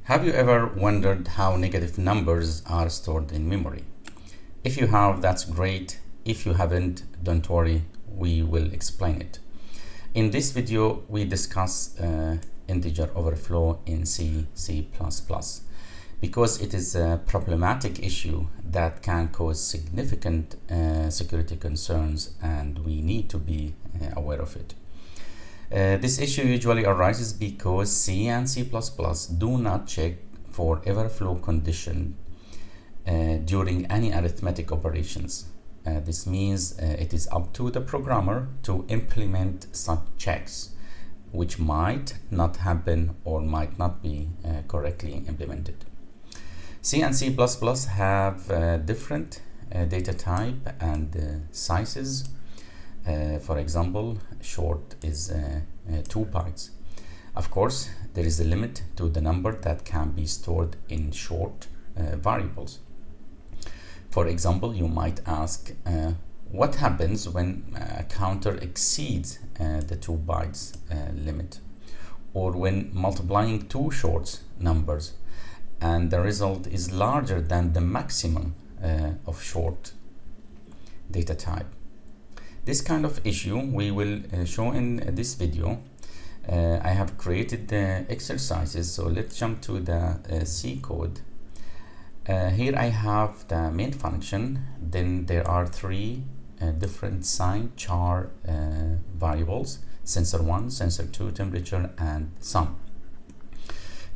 Have you ever wondered how negative numbers are stored in memory? If you have, that's great. If you haven't, don't worry, we will explain it. In this video, we discuss integer overflow in C, C++, because it is a problematic issue that can cause significant security concerns, and we need to be aware of it. This issue usually arises because C and C++ do not check for overflow condition during any arithmetic operations. This means it is up to the programmer to implement such checks, which might not happen or might not be correctly implemented. C and C++ have different data type and sizes. For example, short is 2 bytes. Of course, there is a limit to the number that can be stored in short variables. For example, you might ask, what happens when a counter exceeds the 2 bytes limit, or when multiplying two short numbers and the result is larger than the maximum of short data type. This kind of issue we will show in this video. I have created the exercises, so let's jump to the C code. Here I have the main function. Then there are three different signed char variables: sensor1, sensor2, temperature, and sum.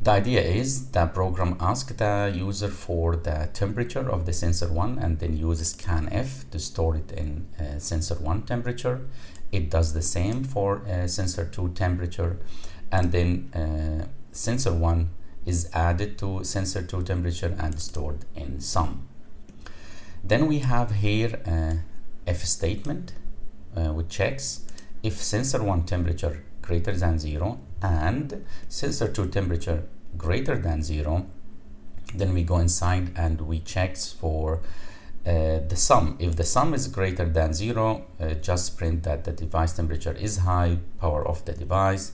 The idea is the program asks the user for the temperature of the sensor1 and then uses scanf to store it in sensor1 temperature. It does the same for sensor2 temperature, and then sensor1 is added to sensor2 temperature and stored in sum. Then we have here a if statement which checks if sensor1 temperature greater than 0 and sensor2 temperature greater than 0. Then we go inside and we check for the sum. If the sum is greater than 0, just print that the device temperature is high, power of the device.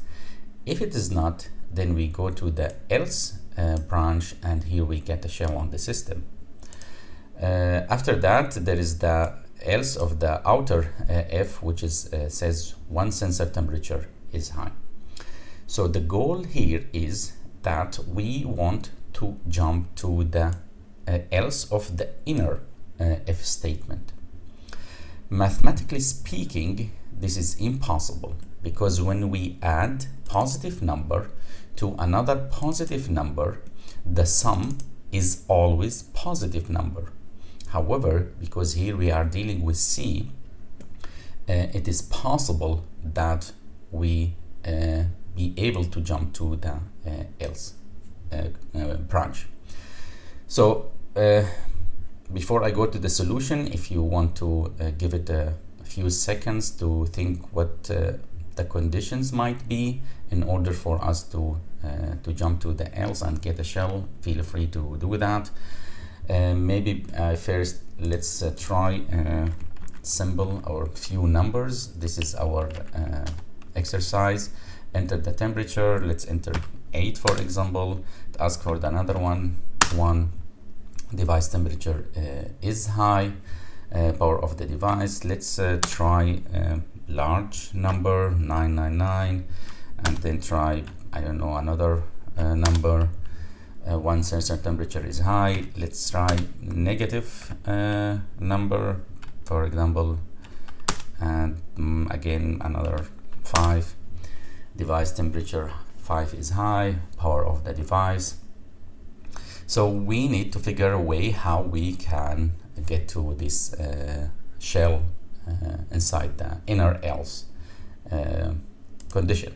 If it is not, then we go to the else branch, and here we get a shell on the system. After that, there is the else of the outer if, which is says one sensor temperature is high. So the goal here is that we want to jump to the else of the inner if statement. Mathematically speaking, this is impossible, because when we add positive number to another positive number, the sum is always positive number. However, because here we are dealing with C, it is possible that we be able to jump to the else branch. So before I go to the solution, if you want to give it a few seconds to think what the conditions might be in order for us to jump to the else and get a shell, feel free to do that. Maybe first let's try symbol or few numbers. This is our exercise. Enter the temperature. Let's enter 8, for example. Ask for another one. 1. Device temperature is high. Power of the device. Let's try large number 999, and then try, I don't know, another number. One sensor temperature is high. Let's try negative number, for example, and again another 5. Device temperature 5 is high. Power of the device. So we need to figure a way how we can get to this shell inside the inner else condition.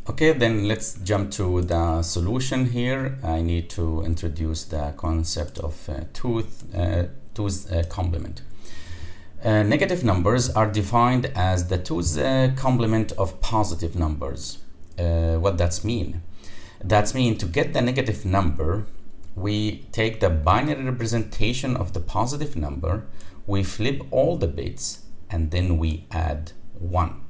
Okay, then let's jump to the solution here. I need to introduce the concept of two's complement. Negative numbers are defined as the two's complement of positive numbers. What that's mean? That's mean to get the negative number, we take the binary representation of the positive number, we flip all the bits, and then we add 1.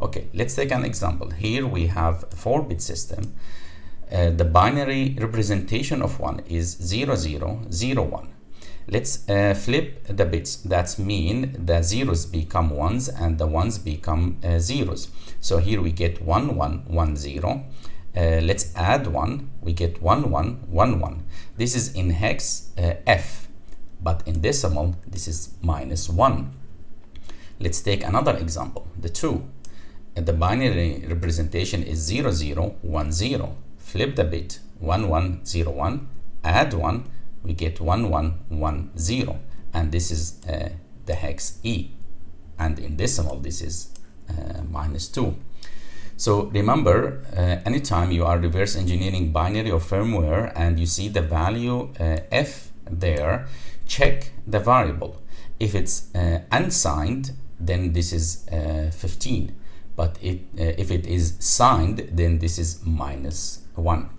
Okay, let's take an example. Here we have a 4-bit system. The binary representation of 1 is 0, 0, 0, 1. Let's flip the bits. That mean the zeros become ones and the ones become zeros. So here we get 1, 1, 1, 0. Let's add 1. We get 1, 1, 1, 1. This is in hex F, but in decimal this is -1. Let's take another example, the 2. The binary representation is 0, 0, 1, 0. Flip the bit, 1, 1, 0, 1. Add 1. We get 1, 1, 1, 0, and this is the hex E, and in decimal this is -2. So remember, anytime you are reverse engineering binary or firmware and you see the value F there, check the variable. If it's unsigned, then this is 15, but if it is signed, then this is -1.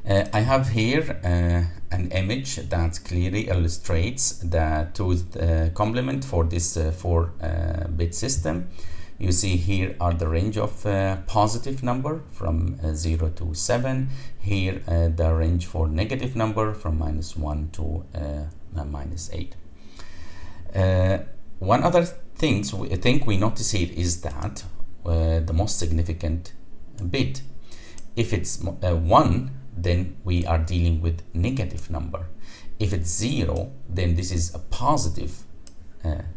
I have here an image that clearly illustrates the tooth complement for this 4-bit system. You see here are the range of positive number from 0 to 7. Here the range for negative number from -1 to -8. One other thing we notice here is that the most significant bit, if it's 1, then we are dealing with negative number. If it's 0, then this is a positive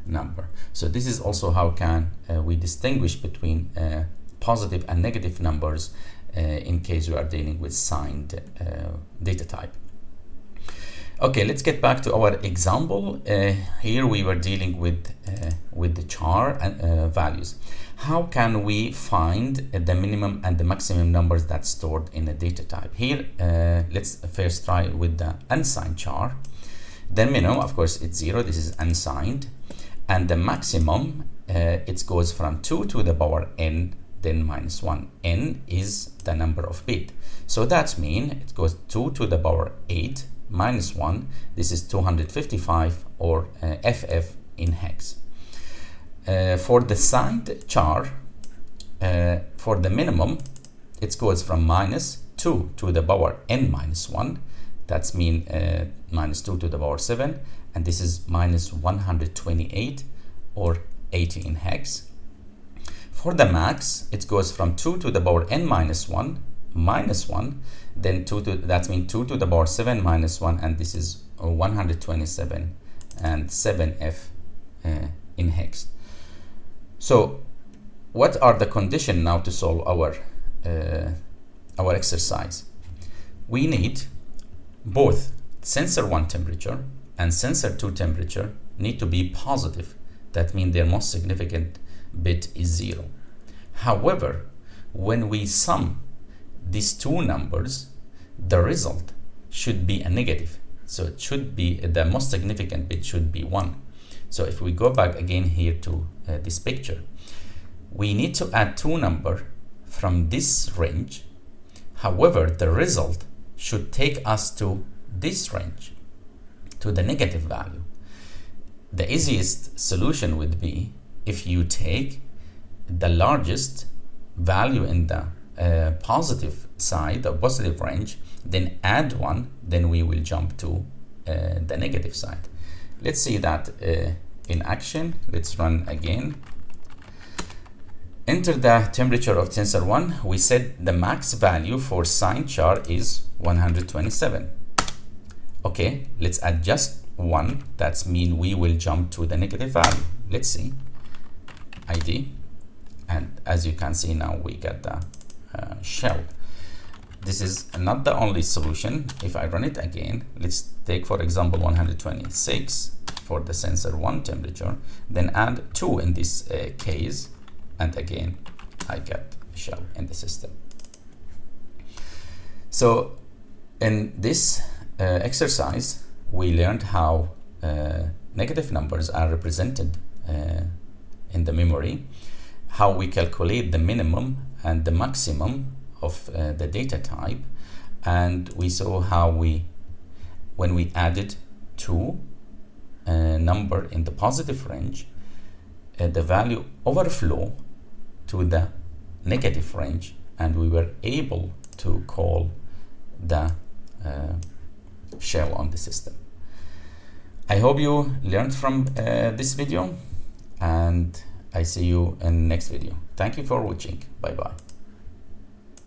number. So this is also how can we distinguish between positive and negative numbers in case we are dealing with signed data type. Okay, let's get back to our example. Here we were dealing with the char values. How can we find the minimum and the maximum numbers that's stored in a data type? Here, let's first try with the unsigned char. The minimum, of course, it's 0. This is unsigned. And the maximum, it goes from 2 to the power n, then -1. N is the number of bit. So that means it goes 2 to the power 8 -1. This is 255, or FF in hex. For the signed char, for the minimum, it goes from -2 to the power n -1. That's mean -2 to the power 7, and this is -128, or 80 in hex. For the max, it goes from 2 to the power n -1, then 2 to, that means 2 to the power 7 -1, and this is 127 and 7f in hex. So what are the conditions now to solve our exercise? We need both sensor 1 temperature and sensor 2 temperature need to be positive. That means their most significant bit is 0. However, when we sum these two numbers, the result should be a negative. So it should be, the most significant bit should be 1. So if we go back again here to this picture, we need to add two numbers from this range. However, the result should take us to this range, to the negative value. The easiest solution would be if you take the largest value in the positive side, the positive range, then add 1, then we will jump to the negative side. Let's see that in action. Let's run again. Enter the temperature of sensor 1. We said the max value for signed char is 127. Okay, let's add just 1. That's mean we will jump to the negative value. Let's see. ID. And as you can see now, we get the shell. This is not the only solution. If I run it again, let's take for example 126 for the sensor 1 temperature, then add 2 in this case, and again I get shell in the system. So in this exercise, we learned how negative numbers are represented in the memory, how we calculate the minimum and the maximum of the data type, and we saw how when we added two number in the positive range, the value overflow to the negative range, and we were able to call the shell on the system. I hope you learned from this video, and I see you in the next video. Thank you for watching. Bye bye.